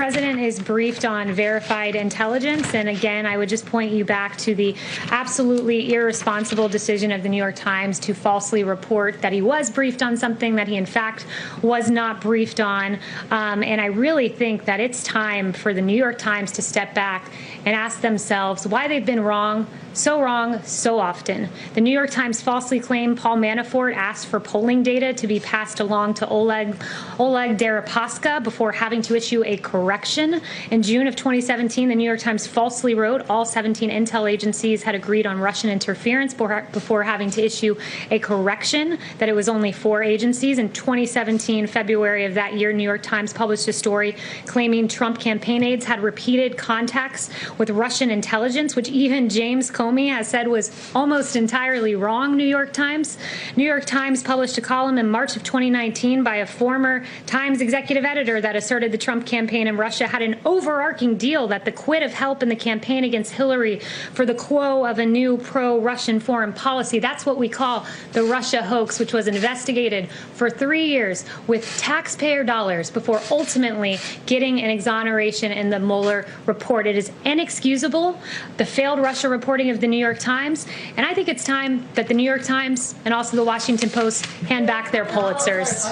president is briefed on verified intelligence. And again, I would just point you back to the absolutely irresponsible decision of the New York Times to falsely report that he was briefed on something that he, in fact, was not briefed on. And I really think that it's time for the New York Times to step back and ask themselves why they've been wrong so often. The New York Times falsely claimed Paul Manafort asked for polling data to be passed along to Oleg Deripaska before having to issue a correction. In June of 2017, the New York Times falsely wrote all 17 intel agencies had agreed on Russian interference before having to issue a correction that it was only 4 agencies. In 2017, February of that year, New York Times published a story claiming Trump campaign aides had repeated contacts with Russian intelligence, which even James Comey has said was almost entirely wrong, New York Times. New York Times published a column in March of 2019 by a former Times executive editor that asserted the Trump campaign in Russia had an overarching deal that the quid of help in the campaign against Hillary for the quo of a new pro-Russian foreign policy. That's what we call the Russia hoax, which was investigated for 3 years with taxpayer dollars before ultimately getting an exoneration in the Mueller report. It is inexcusable, the failed Russia reporting of the New York Times, and I think it's time that the New York Times and also the Washington Post hand back their Pulitzers.